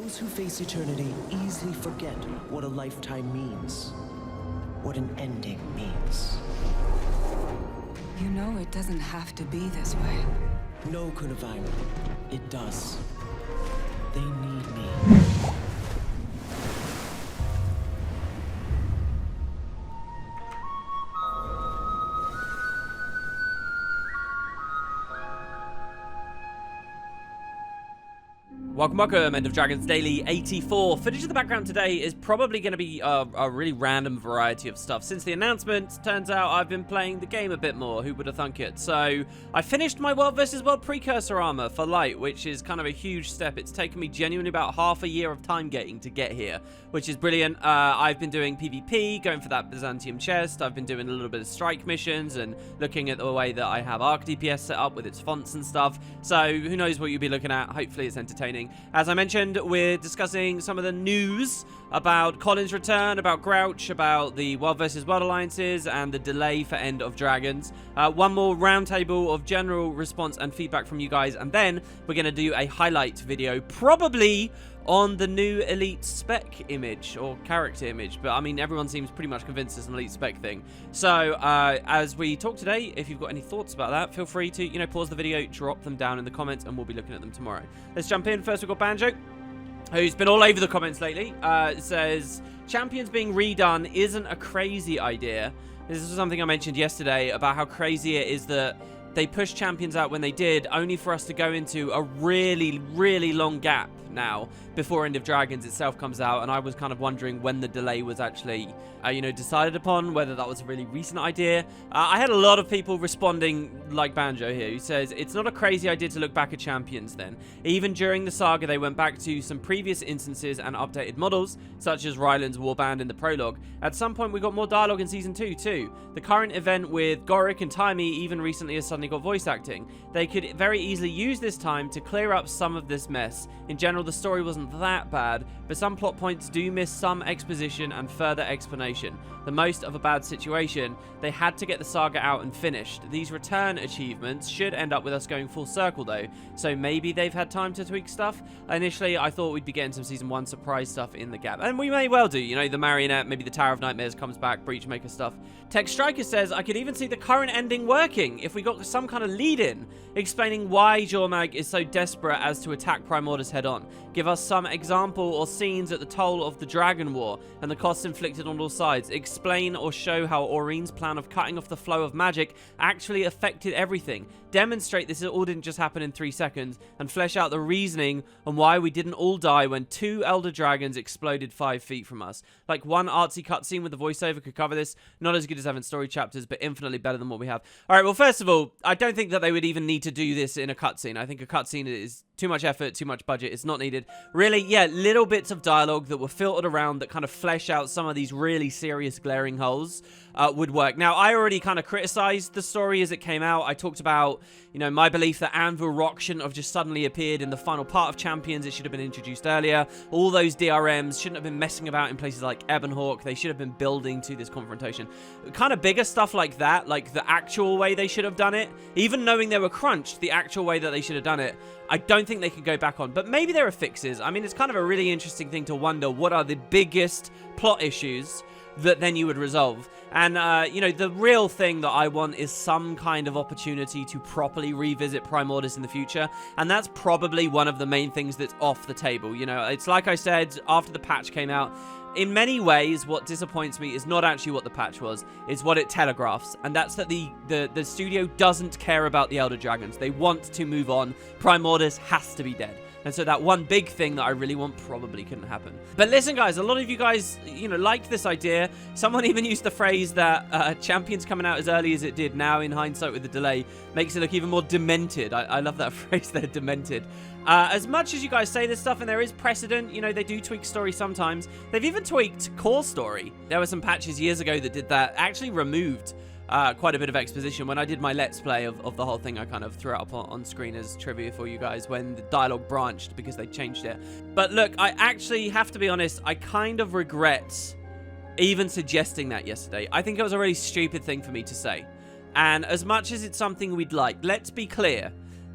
Those who face eternity easily forget what a lifetime means, what an ending means. You know it doesn't have to be this way. No, Kunavaima, it does. They need me. Welcome, End of Dragons Daily 84. Footage in the background today is probably going to be a really random variety of stuff. Since the announcement, turns out I've been playing the game a bit more. Who would have thunk it? So, I finished my World vs. World Precursor armor for Light, which is kind of a huge step. It's taken me genuinely about half a year of time gating to get here, which is brilliant. I've been doing PvP, going for that Byzantium chest. I've been doing a little bit of strike missions and looking at the way that I have Arc DPS set up with its fonts and stuff. So, who knows what you'll be looking at. Hopefully, it's entertaining. As I mentioned, we're discussing some of the news about Colin's return, about Grouch, about the World vs. World alliances, and the delay for End of Dragons. One more roundtable of general response and feedback from you guys, and then we're going to do a highlight video, probably on the new Elite Spec image, or character image, but I mean, everyone seems pretty much convinced it's an Elite Spec thing. So, as we talk today, if you've got any thoughts about that, feel free to, pause the video, drop them down in the comments, and we'll be looking at them tomorrow. Let's jump in. First, we've got Banjo, who's been all over the comments lately. It says, Champions being redone isn't a crazy idea. This is something I mentioned yesterday about how crazy it is that they pushed Champions out when they did, only for us to go into a really, really long gap now before End of Dragons itself comes out, and I was kind of wondering when the delay was actually, decided upon, whether that was a really recent idea. I had a lot of people responding like Banjo here, who says, it's not a crazy idea to look back at Champions then. Even during the saga, they went back to some previous instances and updated models, such as Ryland's warband in the prologue. At some point, we got more dialogue in Season 2 too. The current event with Goric and Taimi even recently has suddenly got voice acting. They could very easily use this time to clear up some of this mess. In general, the story wasn't that bad, but some plot points do miss some exposition and further explanation. The most of a bad situation, they had to get the saga out and finished. These return achievements should end up with us going full circle though, so maybe they've had time to tweak stuff. Initially, I thought we'd be getting some Season 1 surprise stuff in the gap, and we may well do, the Marionette, maybe the Tower of Nightmares comes back, Breachmaker stuff. Tech Striker says, I could even see the current ending working if we got some kind of lead-in, explaining why Jormag is so desperate as to attack Primordus head-on. Give us some example or scenes at the toll of the Dragon War and the costs inflicted on all sides. Explain or show how Aureen's plan of cutting off the flow of magic actually affected everything. Demonstrate this all didn't just happen in 3 seconds, and flesh out the reasoning on why we didn't all die when 2 Elder Dragons exploded 5 feet from us. Like one artsy cutscene with the voiceover could cover this. Not as good as having story chapters, but infinitely better than what we have. Alright, well, first of all, I don't think that they would even need to do this in a cutscene. I think a cutscene is too much effort, too much budget. It's not needed. Really, yeah, little bits of dialogue that were filtered around that kind of flesh out some of these really serious glaring holes would work. Now, I already kind of criticized the story as it came out. I talked about, my belief that Anvil Rock shouldn't have just suddenly appeared in the final part of Champions. It should have been introduced earlier. All those DRMs shouldn't have been messing about in places like Ebonhawk. They should have been building to this confrontation. Kind of bigger stuff like that, like the actual way they should have done it, even knowing they were crunched, the actual way that they should have done it, I don't think they could go back on. But maybe there are fixes. I mean, it's kind of a really interesting thing to wonder, what are the biggest plot issues that then you would resolve? And, the real thing that I want is some kind of opportunity to properly revisit Primordus in the future. And that's probably one of the main things that's off the table. It's like I said, after the patch came out, in many ways, what disappoints me is not actually what the patch was, it's what it telegraphs. And that's that the studio doesn't care about the Elder Dragons. They want to move on. Primordus has to be dead. And so that one big thing that I really want probably couldn't happen. But listen, guys, a lot of you guys, liked this idea. Someone even used the phrase that Champions coming out as early as it did now, in hindsight with the delay, makes it look even more demented. I love that phrase there, demented. As much as you guys say this stuff, and there is precedent, they do tweak story sometimes. They've even tweaked core story. There were some patches years ago that did that, actually removed quite a bit of exposition. When I did my Let's Play of the whole thing, I kind of threw it up on screen as trivia for you guys when the dialogue branched because they changed it. But look, I actually have to be honest, I kind of regret even suggesting that yesterday. I think it was a really stupid thing for me to say. And as much as it's something we'd like, let's be clear.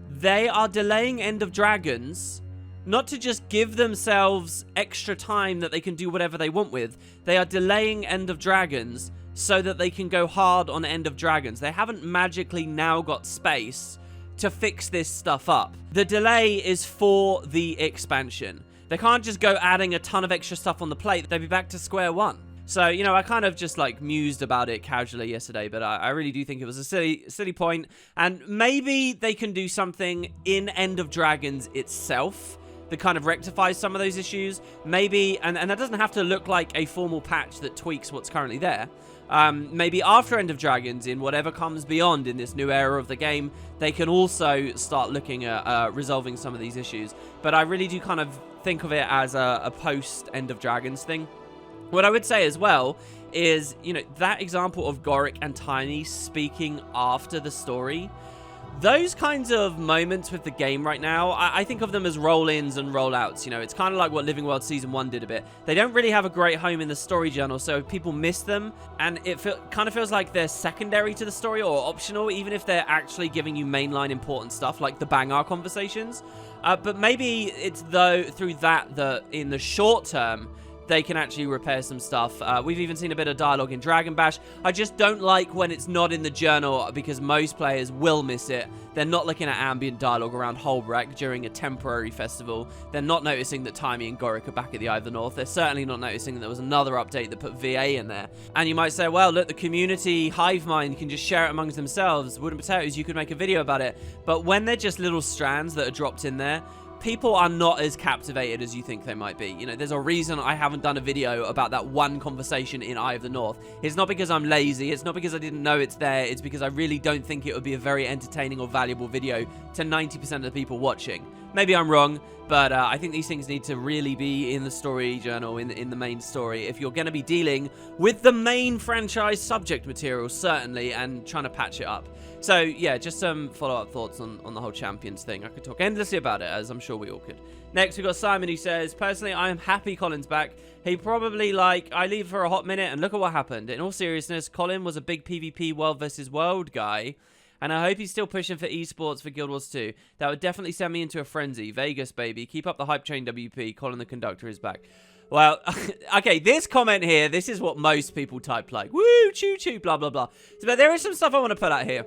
They are delaying End of Dragons not to just give themselves extra time that they can do whatever they want with. They are delaying End of Dragons so that they can go hard on End of Dragons. They haven't magically now got space to fix this stuff up. The delay is for the expansion. They can't just go adding a ton of extra stuff on the plate. They'd be back to square one. So, you know, I kind of just like mused about it casually yesterday, but I really do think it was a silly point. And maybe they can do something in End of Dragons itself that kind of rectifies some of those issues. Maybe, and that doesn't have to look like a formal patch that tweaks what's currently there. Maybe after End of Dragons, in whatever comes beyond in this new era of the game, they can also start looking at resolving some of these issues. But I really do kind of think of it as a post-End of Dragons thing. What I would say as well is, you know, that example of Goric and Tiny speaking after the story, those kinds of moments with the game right now, I think of them as roll-ins and roll-outs. You know, it's kind of like what Living World Season 1 did a bit. They don't really have a great home in the story journal, so people miss them, and it kind of feels like they're secondary to the story or optional, even if they're actually giving you mainline important stuff, like the Bangar conversations. But maybe it's through that in the short term, they can actually repair some stuff. We've even seen a bit of dialogue in Dragon Bash. I just don't like when it's not in the journal because most players will miss it. They're not looking at ambient dialogue around Holbrook during a temporary festival. They're not noticing that Timey and Goric are back at the Eye of the North. They're certainly not noticing that there was another update that put VA in there. And you might say, well, look, the community hive mind can just share it amongst themselves. WoodenPotatoes, you could make a video about it. But when they're just little strands that are dropped in there, people are not as captivated as you think they might be. You know, there's a reason I haven't done a video about that one conversation in Eye of the North. It's not because I'm lazy. It's not because I didn't know it's there. It's because I really don't think it would be a very entertaining or valuable video to 90% of the people watching. Maybe I'm wrong, but I think these things need to really be in the story journal, in the main story, if you're going to be dealing with the main franchise subject material, certainly, and trying to patch it up. So, yeah, just some follow-up thoughts on the whole Champions thing. I could talk endlessly about it, as I'm sure we all could. Next, we've got Simon, who says, personally, I am happy Colin's back. He probably, I leave for a hot minute, and look at what happened. In all seriousness, Colin was a big PvP world versus world guy, and I hope he's still pushing for esports for Guild Wars 2. That would definitely send me into a frenzy. Vegas, baby. Keep up the hype train, WP. Colin the conductor is back. Well, okay, this comment here, this is what most people type, like, woo, choo-choo, blah, blah, blah. So, but there is some stuff I want to put out here.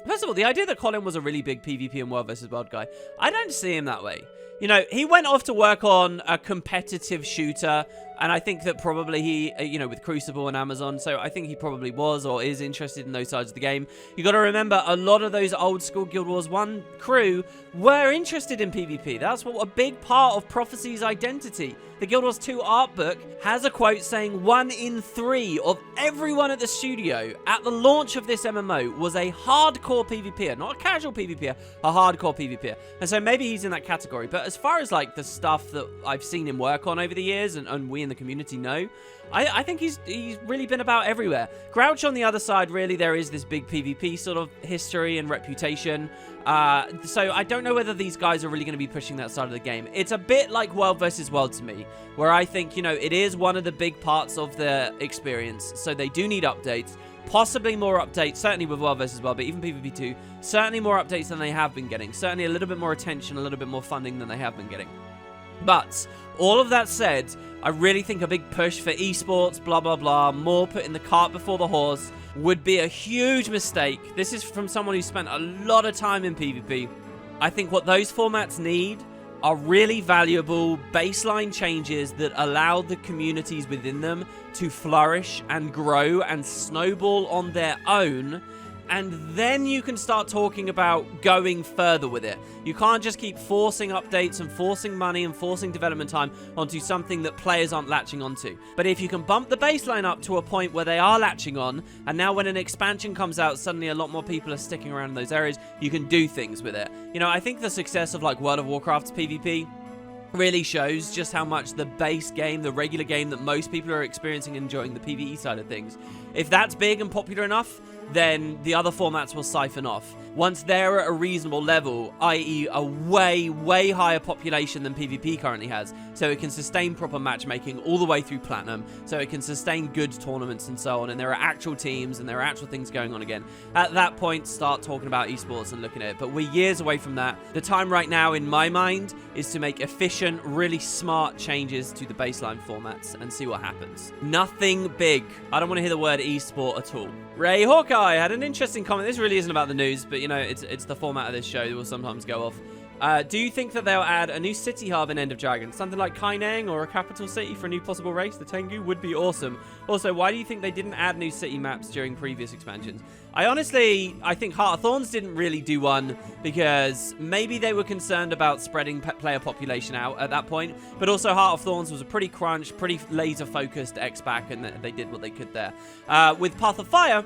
First of all, the idea that Colin was a really big PvP and world versus world guy, I don't see him that way. You know, he went off to work on a competitive shooter, and I think that probably he, you know, with Crucible and Amazon, so I think he probably was or is interested in those sides of the game. You got to remember, a lot of those old school Guild Wars 1 crew were interested in PvP. That's what a big part of Prophecy's identity. The Guild Wars 2 art book has a quote saying 1 in 3 of everyone at the studio at the launch of this MMO was a hardcore PvPer, not a casual PvPer, a hardcore PvPer. And so maybe he's in that category. But as far as like the stuff that I've seen him work on over the years and we in the community know, I think he's really been about everywhere. Grouch on the other side, really, there is this big PvP sort of history and reputation. So I don't know whether these guys are really going to be pushing that side of the game. It's a bit like World versus World to me, where I think, you know, it is one of the big parts of the experience. So they do need updates, possibly more updates, certainly with World versus World, but even PvP 2, certainly more updates than they have been getting. Certainly a little bit more attention, a little bit more funding than they have been getting. But all of that said, I really think a big push for esports, blah, blah, blah, more putting the cart before the horse would be a huge mistake. This is from someone who spent a lot of time in PvP. I think what those formats need are really valuable baseline changes that allow the communities within them to flourish and grow and snowball on their own. And then you can start talking about going further with it. You can't just keep forcing updates and forcing money and forcing development time onto something that players aren't latching onto. But if you can bump the baseline up to a point where they are latching on, and now when an expansion comes out, suddenly a lot more people are sticking around in those areas, you can do things with it. You know, I think the success of like World of Warcraft's PvP really shows just how much the base game, the regular game that most people are experiencing and enjoying, the PvE side of things, if that's big and popular enough, then the other formats will siphon off. Once they're at a reasonable level, i.e. a way, way higher population than PvP currently has, so it can sustain proper matchmaking all the way through Platinum, so it can sustain good tournaments and so on, and there are actual teams and there are actual things going on again. At that point, start talking about esports and looking at it, but we're years away from that. The time right now, in my mind, is to make efficient, really smart changes to the baseline formats and see what happens. Nothing big. I don't want to hear the word esport at all. Ray Hawkeye had an interesting comment. This really isn't about the news, but you know, it's the format of this show that will sometimes go off. Do you think that they'll add a new city hub in End of Dragon? Something like Kaineng or a capital city for a new possible race? The Tengu would be awesome. Also, why do you think they didn't add new city maps during previous expansions? I think Heart of Thorns didn't really do one because maybe they were concerned about spreading player population out at that point. But also Heart of Thorns was a pretty crunched, pretty laser-focused X-Pack, and they did what they could there. With Path of Fire,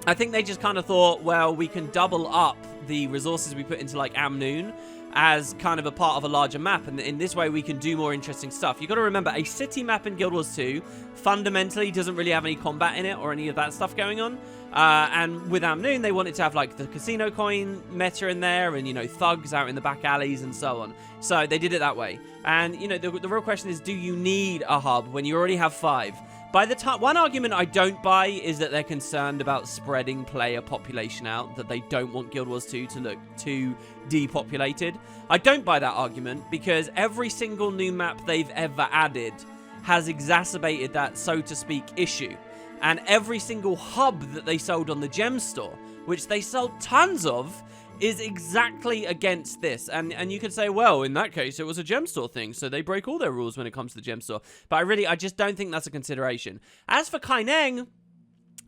I think they just kind of thought, well, we can double up the resources we put into like Amnoon as kind of a part of a larger map, and in this way we can do more interesting stuff. You got to remember, a city map in Guild Wars 2 fundamentally doesn't really have any combat in it or any of that stuff going on, and with Amnoon they wanted to have like the casino coin meta in there, and you know, thugs out in the back alleys and so on, so they did it that way. And you know, the real question is, do you need a hub when you already have 5? By the time, one argument I don't buy is that they're concerned about spreading player population out, that they don't want Guild Wars 2 to look too depopulated. I don't buy that argument because every single new map they've ever added has exacerbated that, so to speak, issue. And every single hub that they sold on the gem store, which they sold tons of, is exactly against this. And you could say, well, in that case, it was a gem store thing, so they break all their rules when it comes to the gem store. But I just don't think that's a consideration. As for Kaineng,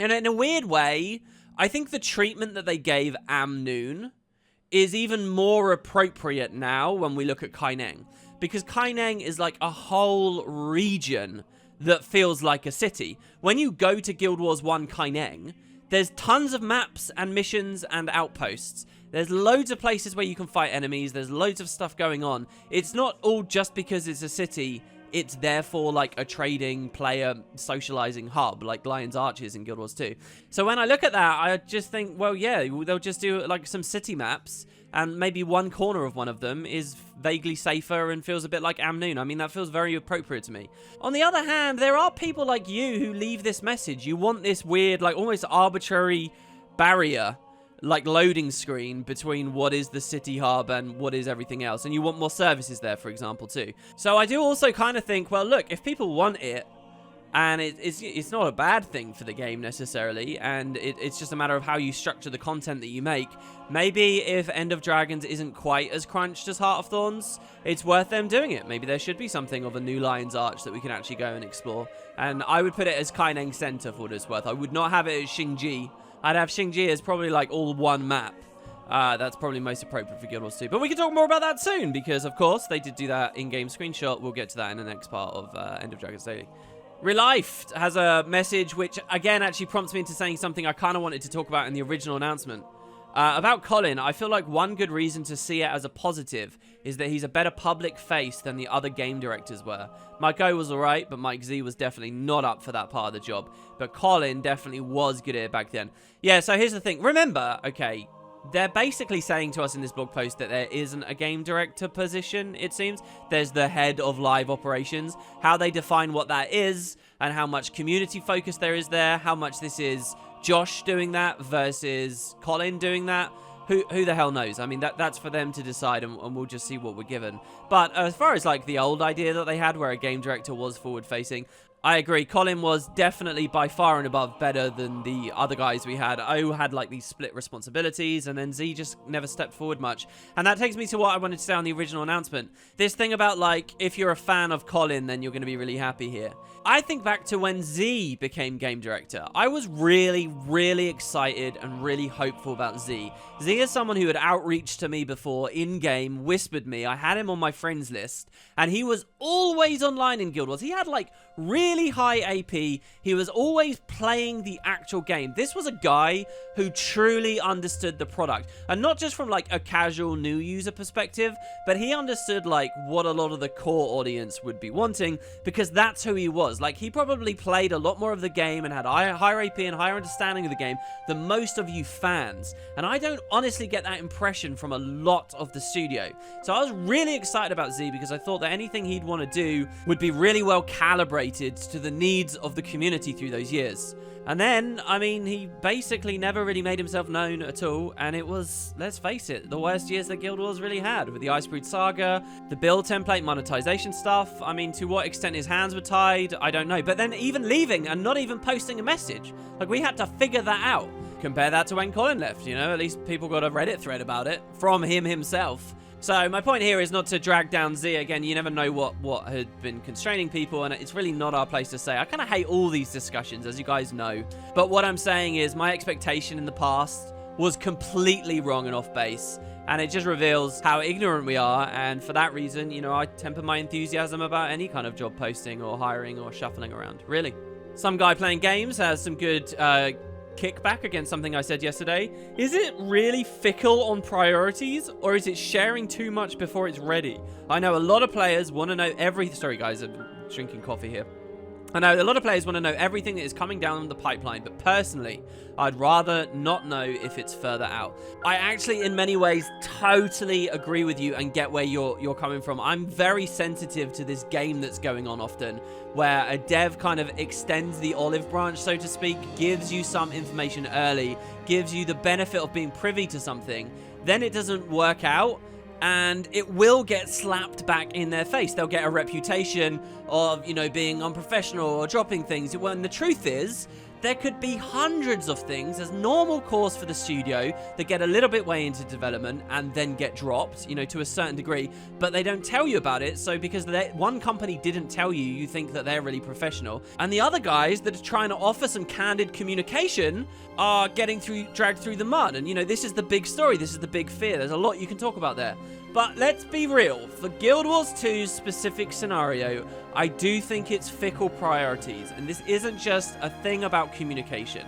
in a weird way, I think the treatment that they gave Amnoon is even more appropriate now when we look at Kaineng. Because Kaineng is like a whole region that feels like a city. When you go to Guild Wars 1 Kaineng, there's tons of maps and missions and outposts. There's loads of places where you can fight enemies. There's loads of stuff going on. It's not all just because it's a city. It's therefore like a trading, player, socializing hub, like Lion's Arches in Guild Wars 2. So when I look at that, I just think, well, yeah, they'll just do like some city maps, and maybe one corner of one of them is vaguely safer and feels a bit like Amnoon. I mean, that feels very appropriate to me. On the other hand, there are people like you who leave this message. You want this weird, like almost arbitrary barrier, like loading screen between what is the city hub and what is everything else, and you want more services there, for example, too. So I do also kind of think, well, look, if people want it, and it's not a bad thing for the game necessarily, and it's just a matter of how you structure the content that you make. Maybe if End of Dragons isn't quite as crunched as Heart of Thorns, it's worth them doing it. Maybe there should be something of a new Lion's Arch that we can actually go and explore. And I would put it as Kaineng Center for what it's worth. I would not have it as Xingji. I'd have Xingji as probably like all one map. That's probably most appropriate for Guild Wars 2. But we can talk more about that soon, because of course they did do that in-game screenshot. We'll get to that in the next part of End of Dragons Daily. Relife has a message which again actually prompts me into saying something I kind of wanted to talk about in the original announcement. About Colin, I feel like one good reason to see it as a positive is that he's a better public face than the other game directors were. Mike O was alright, but Mike Z was definitely not up for that part of the job. But Colin definitely was good at it back then. Yeah, so here's the thing. Remember, okay, they're basically saying to us in this blog post that there isn't a game director position, it seems. There's the head of live operations. How they define what that is, and how much community focus there is there, how much this is Josh doing that versus Colin doing that, who the hell knows? I mean, that's for them to decide, and we'll just see what we're given. But as far as like the old idea that they had where a game director was forward facing, I agree. Colin was definitely by far and above better than the other guys we had. O had like these split responsibilities, and then Z just never stepped forward much. And that takes me to what I wanted to say on the original announcement. This thing about like, if you're a fan of Colin, then you're going to be really happy here. I think back to when Z became game director. I was really, really excited and really hopeful about Z. Z is someone who had outreached to me before in-game, whispered me. I had him on my friends list, and he was always online in Guild Wars. He had like really really high AP. He was always playing the actual game. This was a guy who truly understood the product. And not just from like a casual new user perspective, but he understood like what a lot of the core audience would be wanting, because that's who he was. Like, he probably played a lot more of the game and had higher AP and higher understanding of the game than most of you fans. And I don't honestly get that impression from a lot of the studio. So I was really excited about Z because I thought that anything he'd want to do would be really well calibrated to the needs of the community through those years. And then, I mean, he basically never really made himself known at all, and it was, let's face it, the worst years that Guild Wars really had, with the Icebreed Saga, the build template monetization stuff. I mean, to what extent his hands were tied, I don't know. But then even leaving and not even posting a message. Like, we had to figure that out. Compare that to when Colin left, you know? At least people got a Reddit thread about it from him himself. So my point here is not to drag down Z. Again, you never know what had been constraining people, and it's really not our place to say. I kind of hate all these discussions, as you guys know. But what I'm saying is my expectation in the past was completely wrong and off base, and it just reveals how ignorant we are. And for that reason, you know, I temper my enthusiasm about any kind of job posting or hiring or shuffling around, really. Some guy playing games has some good kickback against something I said yesterday. Is it really fickle on priorities, or is it sharing too much before it's ready? I know a lot of players want to know sorry guys, I'm drinking coffee here. I know a lot of players want to know everything that is coming down the pipeline, but personally, I'd rather not know if it's further out. I actually, in many ways, totally agree with you and get where you're coming from. I'm very sensitive to this game that's going on often, where a dev kind of extends the olive branch, so to speak, gives you some information early, gives you the benefit of being privy to something, then it doesn't work out, and it will get slapped back in their face. They'll get a reputation of, you know, being unprofessional or dropping things, when the truth is, there could be hundreds of things as normal course for the studio that get a little bit way into development and then get dropped, you know, to a certain degree, but they don't tell you about it. So because one company didn't tell you, you think that they're really professional. And the other guys that are trying to offer some candid communication are getting dragged through the mud. And, you know, this is the big story. This is the big fear. There's a lot you can talk about there. But let's be real. For Guild Wars 2's specific scenario, I do think it's fickle priorities. And this isn't just a thing about communication.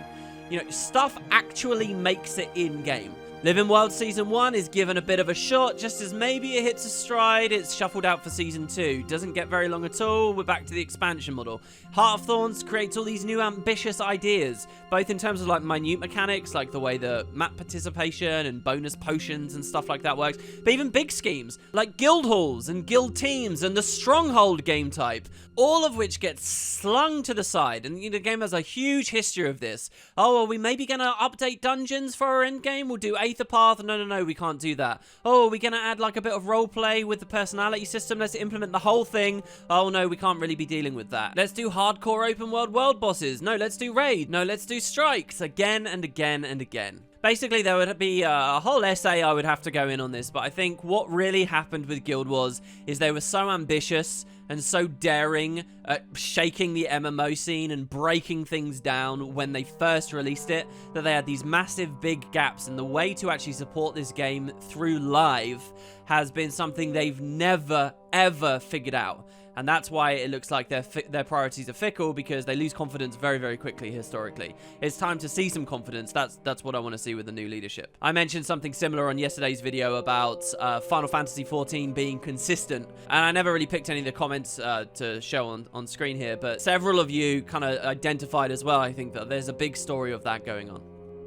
You know, stuff actually makes it in-game. Living World Season 1 is given a bit of a shot, just as maybe it hits a stride, it's shuffled out for Season 2. Doesn't get very long at all, we're back to the expansion model. Heart of Thorns creates all these new ambitious ideas, both in terms of like minute mechanics, like the way the map participation and bonus potions and stuff like that works, but even big schemes, like guild halls and guild teams and the stronghold game type, all of which get slung to the side. And, you know, the game has a huge history of this. Oh, are we maybe going to update dungeons for our endgame? We'll do Aether Path. No, we can't do that. Oh, are we going to add like a bit of roleplay with the personality system? Let's implement the whole thing. Oh, no, we can't really be dealing with that. Let's do hardcore open world bosses. No, let's do raid. No, let's do strikes again and again and again. Basically, there would be a whole essay I would have to go in on this, but I think what really happened with Guild Wars is they were so ambitious and so daring at shaking the MMO scene and breaking things down when they first released it, that they had these massive big gaps, and the way to actually support this game through live has been something they've never, ever figured out. And that's why it looks like their priorities are fickle, because they lose confidence very, very quickly historically. It's time to see some confidence. That's what I want to see with the new leadership. I mentioned something similar on yesterday's video about Final Fantasy XIV being consistent. And I never really picked any of the comments to show on screen here, but several of you kind of identified as well, I think, that there's a big story of that going on.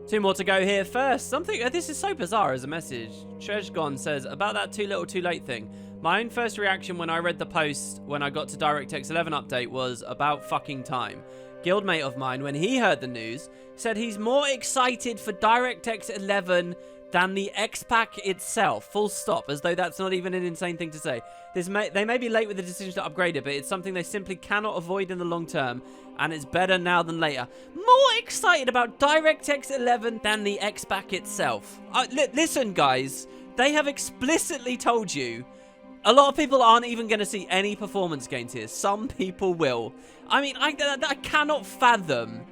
Two more to go here. First, this is so bizarre as a message. Treshgon says, about that too little too late thing. My own first reaction when I read the post when I got to DirectX 11 update was about fucking time. Guildmate of mine, when he heard the news, said he's more excited for DirectX 11 than the X-Pack itself. Full stop, as though that's not even an insane thing to say. They may be late with the decision to upgrade it, but it's something they simply cannot avoid in the long term, and it's better now than later. More excited about DirectX 11 than the X-Pack itself. Listen, guys, they have explicitly told you a lot of people aren't even going to see any performance gains here. Some people will. I mean, I cannot fathom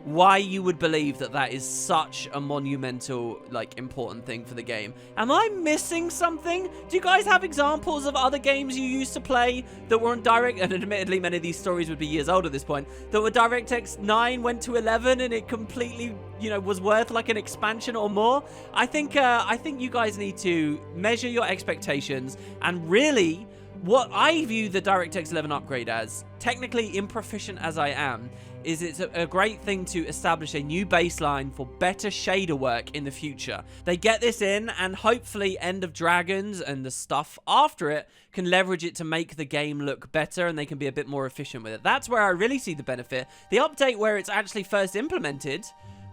why you would believe that that is such a monumental, like, important thing for the game. Am I missing something? Do you guys have examples of other games you used to play that were on Direct, and admittedly many of these stories would be years old at this point, that were DirectX 9 went to 11 and it completely, you know, was worth like an expansion or more? I think you guys need to measure your expectations, and really what I view the DirectX 11 upgrade as, technically improficient as I am, is it's a great thing to establish a new baseline for better shader work in the future. They get this in, and hopefully End of Dragons and the stuff after it can leverage it to make the game look better, and they can be a bit more efficient with it. That's where I really see the benefit. The update where it's actually first implemented,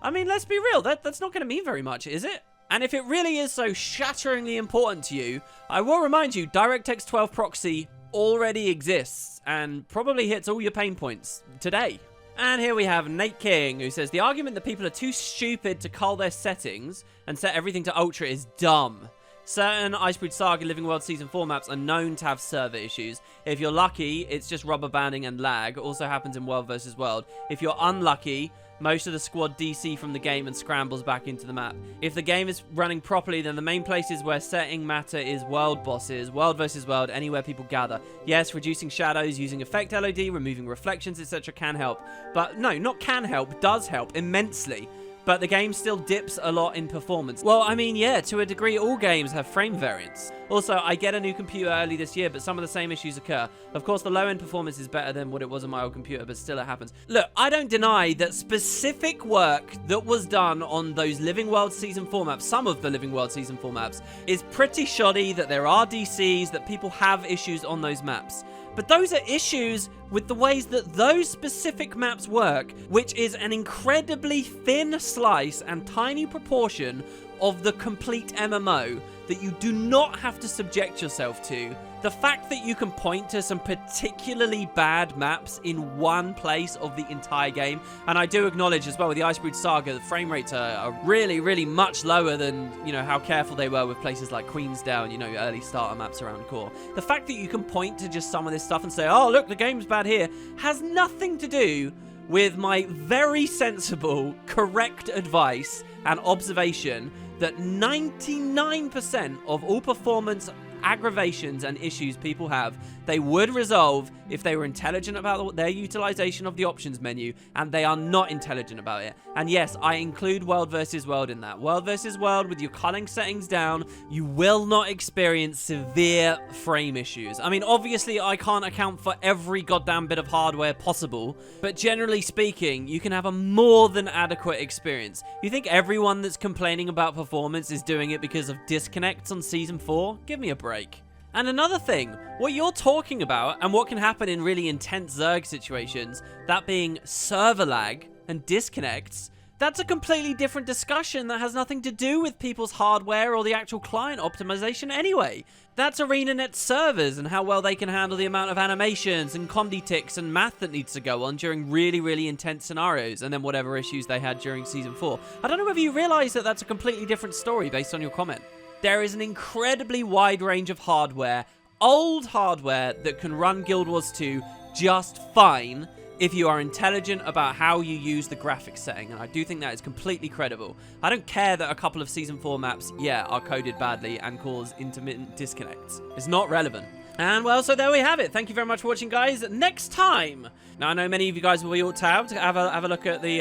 I mean, let's be real, that's not going to mean very much, is it? And if it really is so shatteringly important to you, I will remind you, DirectX 12 proxy already exists and probably hits all your pain points today. And here we have Nate King, who says, the argument that people are too stupid to cull their settings and set everything to ultra is dumb. Certain Icebreed Saga Living World Season 4 maps are known to have server issues. If you're lucky, it's just rubber banding and lag. Also happens in World vs. World. If you're unlucky, most of the squad DC from the game and scrambles back into the map. If the game is running properly, then the main places where setting matter is world bosses, world versus world, anywhere people gather. Yes, reducing shadows, using effect LOD, removing reflections, etc. can help. But no, not can help, does help immensely. But the game still dips a lot in performance. Well, I mean, yeah, to a degree, all games have frame variance. Also, I get a new computer early this year, but some of the same issues occur. Of course, the low-end performance is better than what it was on my old computer, but still it happens. Look, I don't deny that specific work that was done on those Living World Season 4 maps, some of the Living World Season 4 maps, is pretty shoddy, that there are DCs, that people have issues on those maps. But those are issues with the ways that those specific maps work, which is an incredibly thin slice and tiny proportion of the complete MMO that you do not have to subject yourself to. The fact that you can point to some particularly bad maps in one place of the entire game, and I do acknowledge as well with the Icebreed Saga, the frame rates are really, really much lower than, you know, how careful they were with places like Queensdale, you know, early starter maps around core. The fact that you can point to just some of this stuff and say, oh, look, the game's bad here, has nothing to do with my very sensible, correct advice and observation that 99% of all performance aggravations and issues people have, they would resolve if they were intelligent about their utilization of the options menu, and they are not intelligent about it. And yes, I include World vs. World in that. World vs. World, with your culling settings down, you will not experience severe frame issues. I mean, obviously, I can't account for every goddamn bit of hardware possible, but generally speaking, you can have a more than adequate experience. You think everyone that's complaining about performance is doing it because of disconnects on Season 4? Give me a break. And another thing, what you're talking about and what can happen in really intense Zerg situations, that being server lag and disconnects, that's a completely different discussion that has nothing to do with people's hardware or the actual client optimization anyway. That's ArenaNet servers and how well they can handle the amount of animations and comedy ticks and math that needs to go on during really, really intense scenarios, and then whatever issues they had during Season 4. I don't know whether you realize that that's a completely different story based on your comment. There is an incredibly wide range of hardware, old hardware, that can run Guild Wars 2 just fine if you are intelligent about how you use the graphics setting, and I do think that is completely credible. I don't care that a couple of Season 4 maps, yeah, are coded badly and cause intermittent disconnects. It's not relevant. And well, so there we have it. Thank you very much for watching, guys. Next time, now I know many of you guys will be alt tabbed. Have a look at the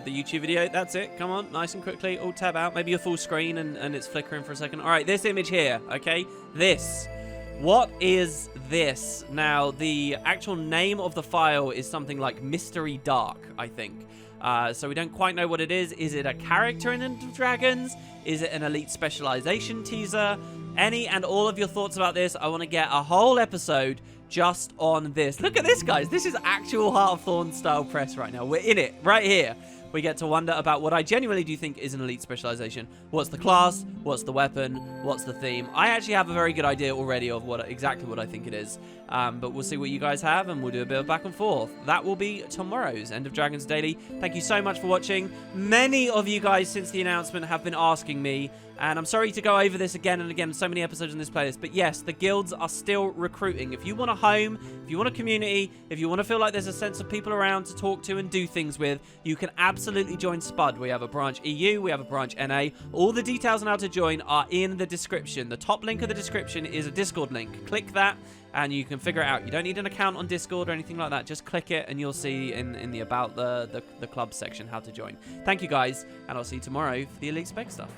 YouTube video. That's it. Come on, nice and quickly. Alt tab out. Maybe a full screen and it's flickering for a second. All right, this image here. Okay, this. What is this? Now, the actual name of the file is something like Mystery Dark, I think. So we don't quite know what it is. Is it a character in End of Dragons? Is it an Elite Specialization teaser? Any and all of your thoughts about this, I want to get a whole episode just on this. Look at this, guys. This is actual Heart of Thorn style press right now. We're in it right here. We get to wonder about what I genuinely do think is an Elite Specialization. What's the class? What's the weapon? What's the theme? I actually have a very good idea already of exactly what I think it is. But we'll see what you guys have, and we'll do a bit of back and forth. That will be tomorrow's End of Dragons Daily. Thank you so much for watching. Many of you guys, since the announcement, have been asking me And I'm sorry to go over this again and again, so many episodes in this playlist, but yes, the guilds are still recruiting. If you want a home, if you want a community, if you want to feel like there's a sense of people around to talk to and do things with, you can absolutely join Spud. We have a branch EU, we have a branch NA. All the details on how to join are in the description. The top link of the description is a Discord link. Click that and you can figure it out. You don't need an account on Discord or anything like that. Just click it and you'll see in the about the club section how to join. Thank you guys, and I'll see you tomorrow for the Elite Spec stuff.